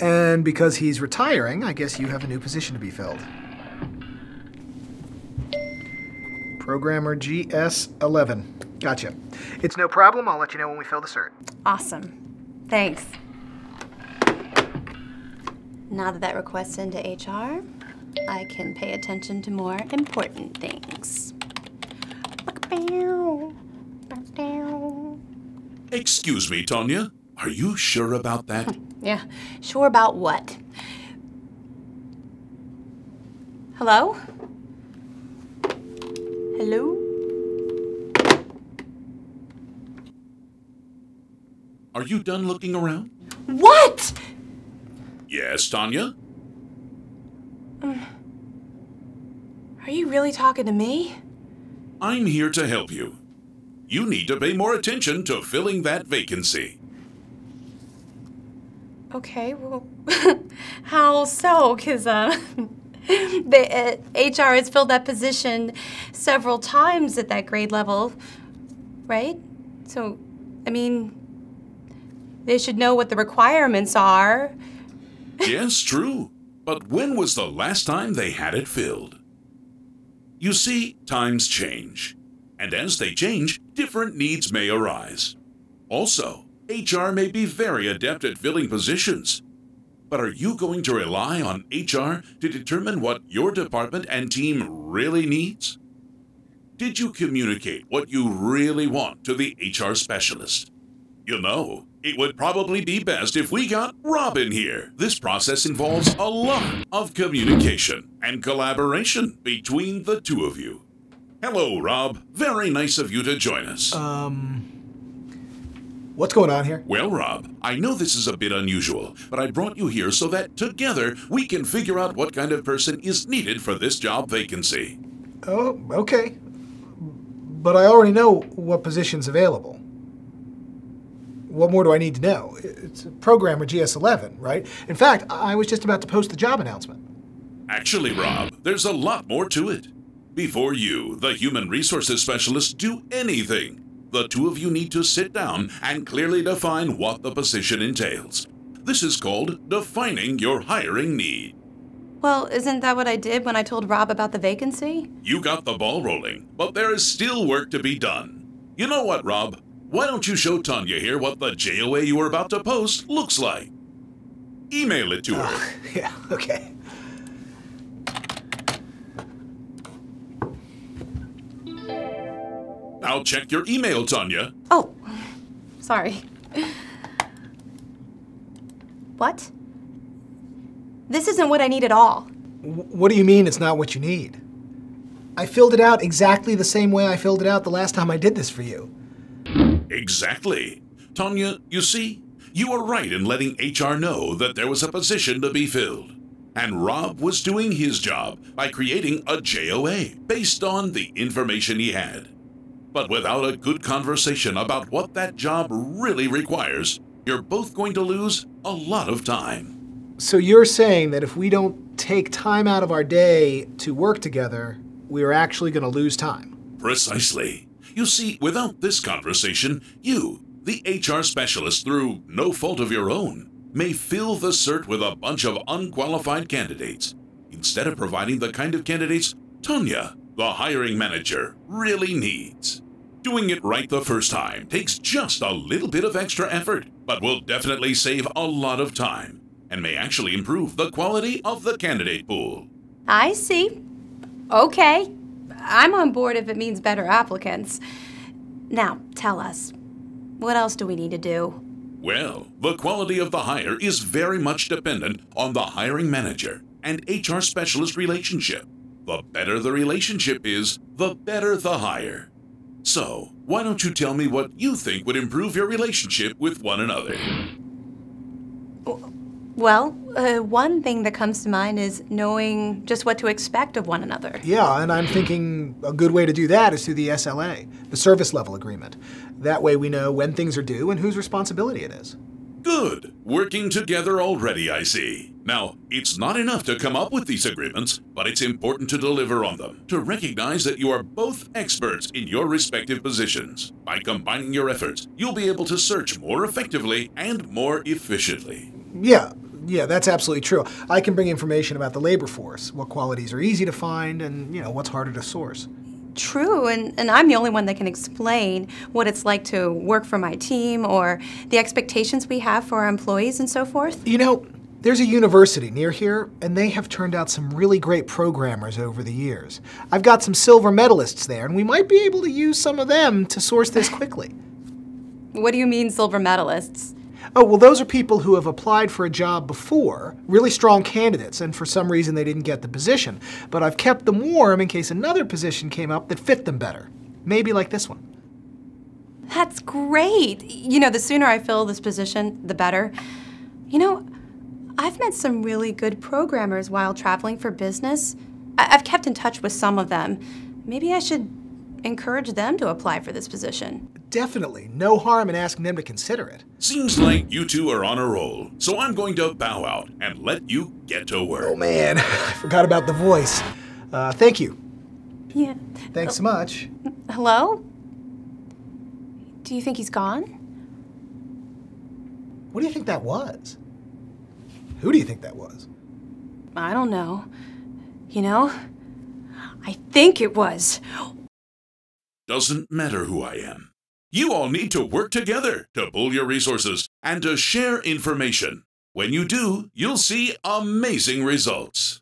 And because he's retiring, I guess you have a new position to be filled. Programmer GS11. Gotcha. It's no problem. I'll let you know when we fill the cert. Awesome. Thanks. Now that request's into HR, I can pay attention to more important things. Excuse me, Tanya. Are you sure about that? Yeah, sure about what? Hello? Hello? Are you done looking around? What? Yes, Tanya? Are you really talking to me? I'm here to help you. You need to pay more attention to filling that vacancy. Okay, well, how so? Because the HR has filled that position several times at that grade level, right? So, I mean, they should know what the requirements are. Yes, true. But when was the last time they had it filled? You see, times change. And as they change, different needs may arise. Also, HR may be very adept at filling positions. But are you going to rely on HR to determine what your department and team really needs? Did you communicate what you really want to the HR specialist? You know, it would probably be best if we got Rob in here. This process involves a lot of communication and collaboration between the two of you. Hello, Rob. Very nice of you to join us. What's going on here? Well, Rob, I know this is a bit unusual, but I brought you here so that together we can figure out what kind of person is needed for this job vacancy. Oh, okay. But I already know what position's available. What more do I need to know? It's a programmer GS11, right? In fact, I was just about to post the job announcement. Actually, Rob, there's a lot more to it. Before you, the human resources specialist, do anything, the two of you need to sit down and clearly define what the position entails. This is called defining your hiring need. Well, isn't that what I did when I told Rob about the vacancy? You got the ball rolling, but there is still work to be done. You know what, Rob? Why don't you show Tanya here what the JOA you were about to post looks like? Email it to her. Yeah, okay. Now check your email, Tanya. Oh, sorry. What? This isn't what I need at all. What do you mean it's not what you need? I filled it out exactly the same way I filled it out the last time I did this for you. Exactly. Tanya, you see, you were right in letting HR know that there was a position to be filled. And Rob was doing his job by creating a JOA based on the information he had. But without a good conversation about what that job really requires, you're both going to lose a lot of time. So you're saying that if we don't take time out of our day to work together, we're actually going to lose time? Precisely. You see, without this conversation, you, the HR specialist, through no fault of your own, may fill the cert with a bunch of unqualified candidates, instead of providing the kind of candidates Tanya, the hiring manager, really needs. Doing it right the first time takes just a little bit of extra effort, but will definitely save a lot of time, and may actually improve the quality of the candidate pool. I see. Okay. I'm on board if it means better applicants. Now, tell us, what else do we need to do? Well, the quality of the hire is very much dependent on the hiring manager and HR specialist relationship. The better the relationship is, the better the hire. So, why don't you tell me what you think would improve your relationship with one another? Well, one thing that comes to mind is knowing just what to expect of one another. Yeah, and I'm thinking a good way to do that is through the SLA, the service level agreement. That way we know when things are due and whose responsibility it is. Good. Working together already, I see. Now, it's not enough to come up with these agreements, but it's important to deliver on them, to recognize that you are both experts in your respective positions. By combining your efforts, you'll be able to search more effectively and more efficiently. Yeah, Yeah, that's absolutely true. I can bring information about the labor force, what qualities are easy to find, and, what's harder to source. True, and I'm the only one that can explain what it's like to work for my team or the expectations we have for our employees and so forth. There's a university near here, and they have turned out some really great programmers over the years. I've got some silver medalists there, and we might be able to use some of them to source this quickly. What do you mean, silver medalists? Oh, well, those are people who have applied for a job before, really strong candidates, and for some reason they didn't get the position. But I've kept them warm in case another position came up that fit them better. Maybe like this one. That's great. The sooner I fill this position, the better. I've met some really good programmers while traveling for business. I've kept in touch with some of them. Maybe I should encourage them to apply for this position. Definitely. No harm in asking them to consider it. Seems like you two are on a roll, so I'm going to bow out and let you get to work. Oh man, I forgot about the voice. Thank you. Yeah. Thanks so much. Hello? Do you think he's gone? What do you think that was? Who do you think that was? I don't know. I think it was. Doesn't matter who I am. You all need to work together to pool your resources and to share information. When you do, you'll see amazing results.